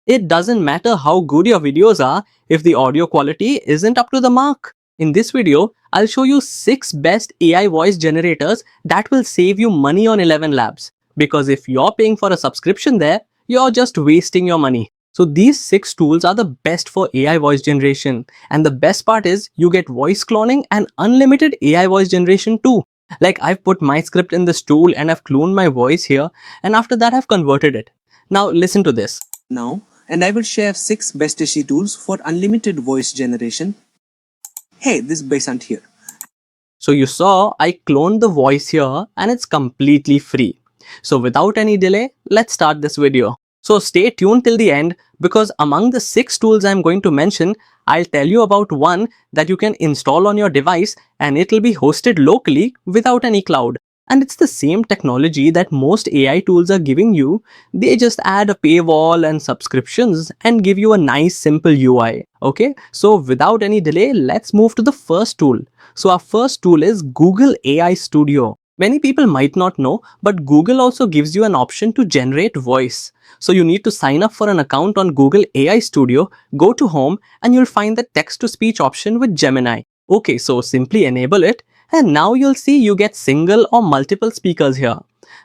It doesn't matter how good your videos are if the audio quality isn't up to the mark. In this video, I'll show you 6 best AI voice generators that will save you money on ElevenLabs. Because if you're paying for a subscription there, you're just wasting your money. So these 6 tools are the best for AI voice generation. And the best part is you get voice cloning and unlimited AI voice generation too. Like I've put my script in this tool and I've cloned my voice here, and after that I've converted it. Now listen to this. Now, and I will share 6 best SE tools for unlimited voice generation. Hey, this is Basant here. So you saw I cloned the voice here and it's completely free. So without any delay, let's start this video. So stay tuned till the end because among the 6 tools I'm going to mention, I'll tell you about one that you can install on your device and it'll be hosted locally without any cloud. And it's the same technology that most AI tools are giving you. They just add a paywall and subscriptions and give you a nice simple UI. Okay, so without any delay, let's move to the first tool. So our first tool is Google AI Studio. Many people might not know, but Google also gives you an option to generate voice. So you need to sign up for an account on Google AI Studio, go to home, and you'll find the text-to-speech option with Gemini. Okay, so simply enable it, and now you'll see you get single or multiple speakers here.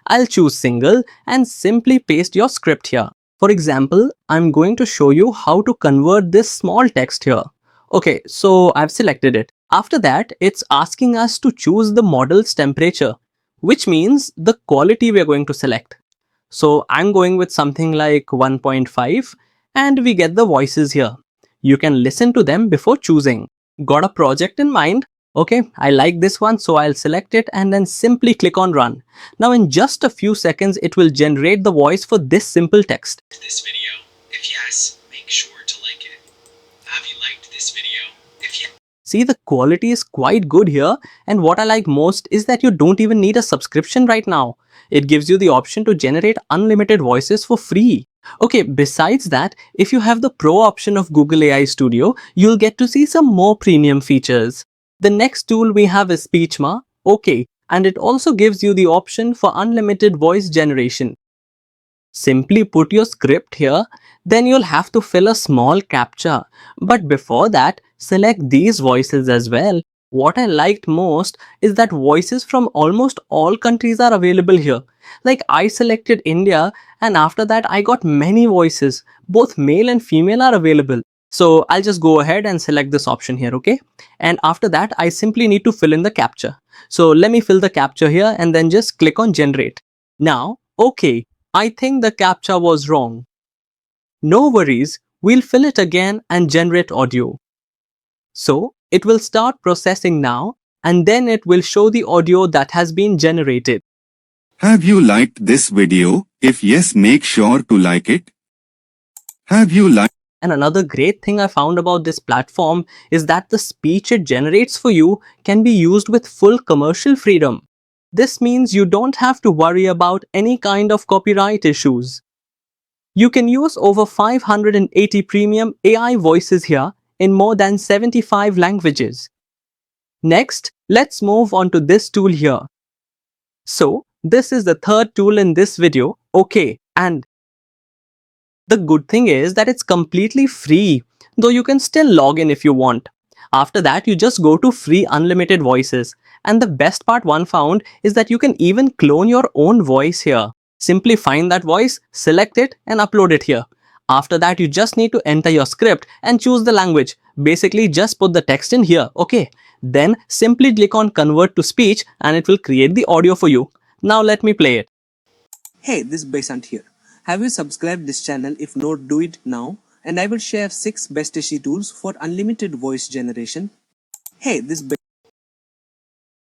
I'll choose single and simply paste your script here. For example, I'm going to show you how to convert this small text here. Okay, so I've selected it. After that, it's asking us to choose the model's temperature, which means the quality we're going to select. So I'm going with something like 1.5 and we get the voices here. You can listen to them before choosing. Got a project in mind? Okay, I like this one, so I'll select it and then simply click on run. Now in just a few seconds, it will generate the voice for this simple text. This video? If yes, make sure to like it. Have you liked this video? If yes. See, the quality is quite good here, and what I like most is that you don't even need a subscription right now. It gives you the option to generate unlimited voices for free. Okay, besides that, if you have the Pro option of Google AI Studio, you'll get to see some more premium features. The next tool we have is Speechma. Okay, and it also gives you the option for unlimited voice generation. Simply put your script here, then you'll have to fill a small CAPTCHA. But before that, select these voices as well. What I liked most is that voices from almost all countries are available here. Like I selected India and after that I got many voices. Both male and female are available. So I'll just go ahead and select this option here, okay? And after that, I simply need to fill in the CAPTCHA. So let me fill the CAPTCHA here and then just click on generate. Now, okay, I think the CAPTCHA was wrong. No worries, we'll fill it again and generate audio. So it will start processing now and then it will show the audio that has been generated. Have you liked this video? If yes, make sure to like it. Have you liked? And another great thing I found about this platform is that the speech it generates for you can be used with full commercial freedom. This means you don't have to worry about any kind of copyright issues. You can use over 580 premium AI voices here in more than 75 languages. Next, let's move on to this tool here. So, this is the third tool in this video, okay, and the good thing is that it's completely free, though you can still log in if you want. After that, you just go to free unlimited voices. And the best part one found is that you can even clone your own voice here. Simply find that voice, select it and upload it here. After that, you just need to enter your script and choose the language. Basically, just put the text in here, okay? Then simply click on convert to speech and it will create the audio for you. Now let me play it. Hey, this is Basant here. Have you subscribed this channel? If not, do it now. And I will share 6 best SE tools for unlimited voice generation. Hey, this is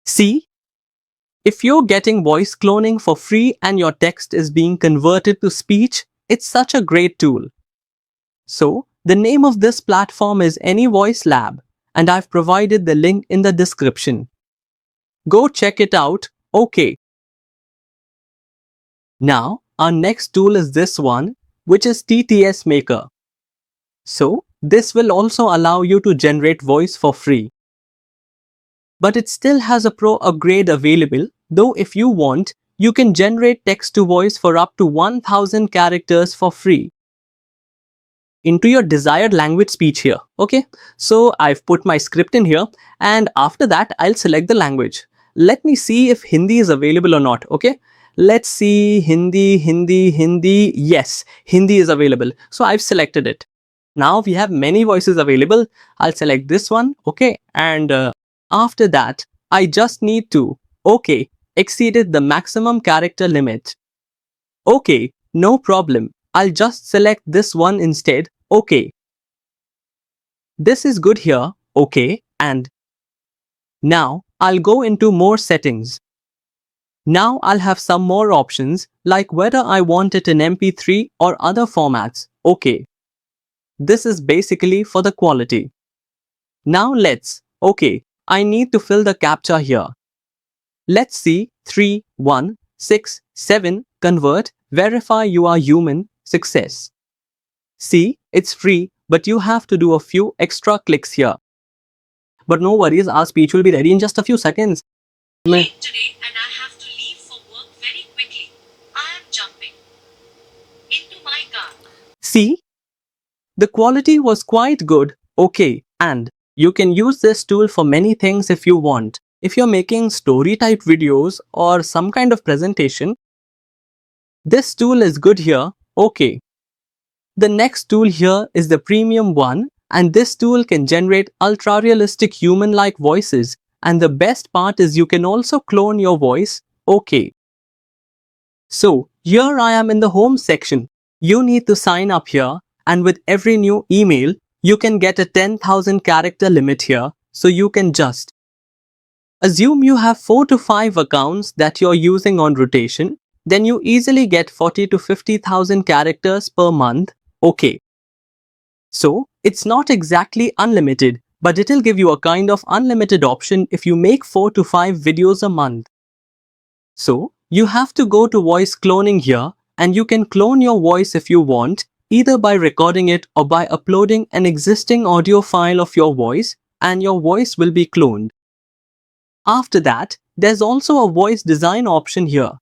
See? If you're getting voice cloning for free and your text is being converted to speech, it's such a great tool. So, the name of this platform is ElevenLabs, and I've provided the link in the description. Go check it out, okay. Now, our next tool is this one, which is TTS Maker. So, this will also allow you to generate voice for free. But it still has a Pro upgrade available, though if you want, you can generate text to voice for up to 1000 characters for free. into your desired language speech here. Okay, so I've put my script in here, and after that I'll select the language. Let me see if Hindi is available or not. Okay, let's see. Hindi. Yes, Hindi is available, so I've selected it. Now we have many voices available. I'll select this one. Okay, and after that I just need to exceeded the maximum character limit. Okay, no problem. I'll just select this one instead. Okay. This is good here. Okay, and now I'll go into more settings. Now I'll have some more options like whether I want it in MP3 or other formats. Okay. This is basically for the quality. Now I need to fill the CAPTCHA here. Let's see 3, 1, 6, 7, convert, verify you are human, success. See, it's free, but you have to do a few extra clicks here. But no worries, our speech will be ready in just a few seconds. Late today and I have to leave for work very quickly. I am jumping into my car. See? The quality was quite good. Okay, and you can use this tool for many things if you want. If you're making story type videos or some kind of presentation, this tool is good here. Okay. The next tool here is the premium one, and this tool can generate ultra realistic human-like voices, and the best part is you can also clone your voice. Okay. So here I am in the home section. You need to sign up here, and with every new email, you can get a 10,000 character limit here, so you can just assume you have 4 to 5 accounts that you're using on rotation, then you easily get 40 to 50,000 characters per month. Okay. So, it's not exactly unlimited, but it'll give you a kind of unlimited option if you make 4 to 5 videos a month. So, you have to go to voice cloning here, and you can clone your voice if you want, either by recording it or by uploading an existing audio file of your voice, and your voice will be cloned. After that, there's also a voice design option here.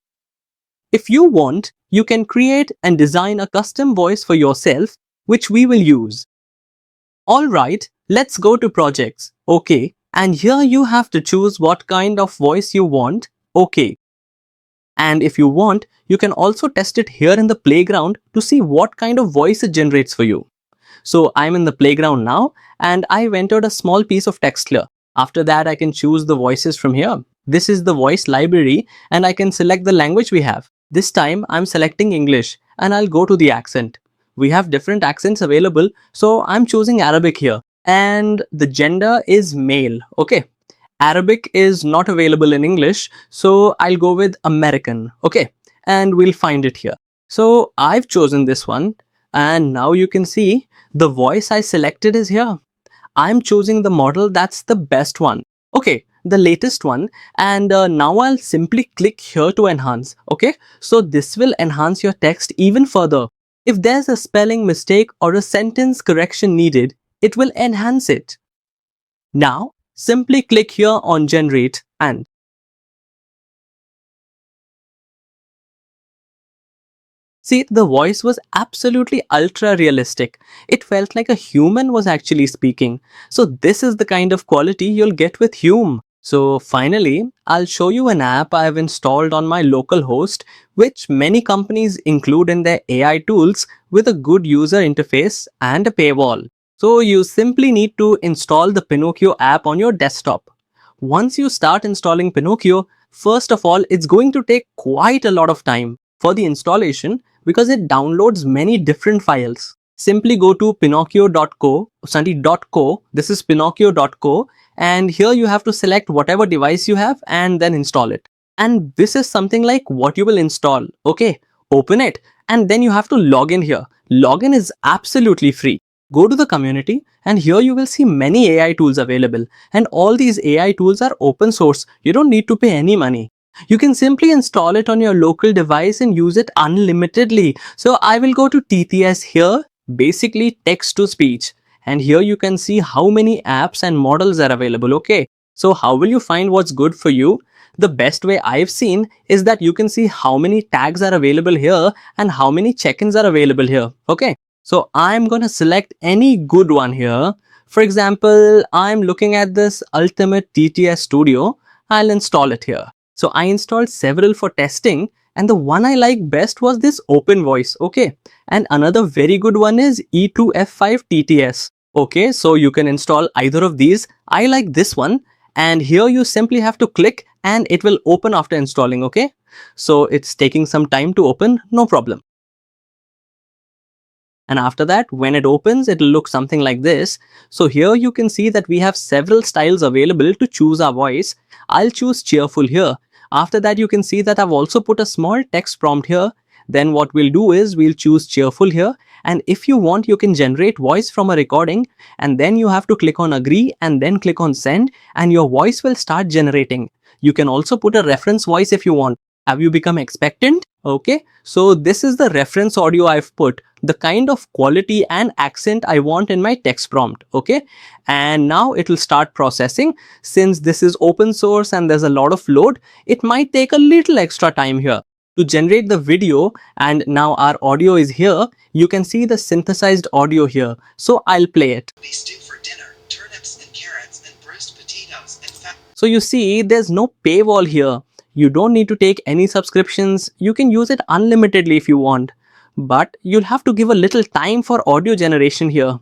If you want, you can create and design a custom voice for yourself, which we will use. Alright, let's go to projects. Okay, and here you have to choose what kind of voice you want. Okay. And if you want, you can also test it here in the playground to see what kind of voice it generates for you. So I'm in the playground now, and I've entered a small piece of text here. After that, I can choose the voices from here. This is the voice library, and I can select the language we have. This time, I'm selecting English, and I'll go to the accent. We have different accents available, so I'm choosing Arabic here. And the gender is male, okay. Arabic is not available in English, so I'll go with American, okay. And we'll find it here. So I've chosen this one, and now you can see the voice I selected is here. I'm choosing the model that's the best one. Okay, the latest one, and now I'll simply click here to enhance. Okay, so this will enhance your text even further. If there's a spelling mistake or a sentence correction needed, it will enhance it. Now, simply click here on generate and see, the voice was absolutely ultra realistic. It felt like a human was actually speaking. So this is the kind of quality you'll get with Hume. So finally, I'll show you an app I've installed on my local host, which many companies include in their AI tools with a good user interface and a paywall. So you simply need to install the Pinokio app on your desktop. Once you start installing Pinokio, first of all, it's going to take quite a lot of time for the installation because it downloads many different files. Simply go to pinokio.co, this is pinokio.co, and here you have to select whatever device you have and then install it. And this is something like what you will install. Okay, open it and then you have to log in here. Login is absolutely free. Go to the community and here you will see many AI tools available, and all these AI tools are open source. You don't need to pay any money. You can simply install it on your local device and use it unlimitedly. So I will go to TTS here, basically text to speech. And here you can see how many apps and models are available. Okay, so how will you find what's good for you? The best way I've seen is that you can see how many tags are available here and how many check-ins are available here. Okay, So I'm going to select any good one here. For example, I'm looking at this Ultimate TTS Studio. I'll install it here. So I installed several for testing, and the one I like best was this Open Voice. Okay. And another very good one is E2F5 TTS. Okay. So you can install either of these. I like this one. And here you simply have to click and it will open after installing. Okay. So it's taking some time to open. No problem. And after that, when it opens, it will look something like this. So here you can see that we have several styles available to choose our voice. I'll choose cheerful here. After that, you can see that I've also put a small text prompt here. Then what we'll do is we'll choose cheerful here. And if you want, you can generate voice from a recording. And then you have to click on agree and then click on send. And your voice will start generating. You can also put a reference voice if you want. Have you become expectant? Okay, so this is the reference audio I've put, the kind of quality and accent I want in my text prompt. Okay, and now it will start processing. Since this is open source and there's a lot of load, it might take a little extra time here to generate the video. And now our audio is here. You can see the synthesized audio here. So I'll play it. We stew for dinner, turnips and carrots and bruised potatoes and fat. So you see, there's no paywall here. You don't need to take any subscriptions. You can use it unlimitedly if you want. But you'll have to give a little time for audio generation here.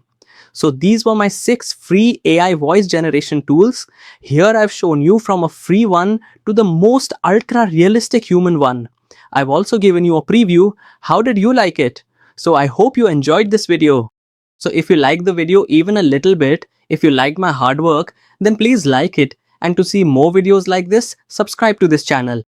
So these were my 6 free AI voice generation tools. Here I've shown you from a free one to the most ultra realistic human one. I've also given you a preview. How did you like it? So I hope you enjoyed this video. So if you like the video even a little bit, if you like my hard work, then please like it. And to see more videos like this, subscribe to this channel.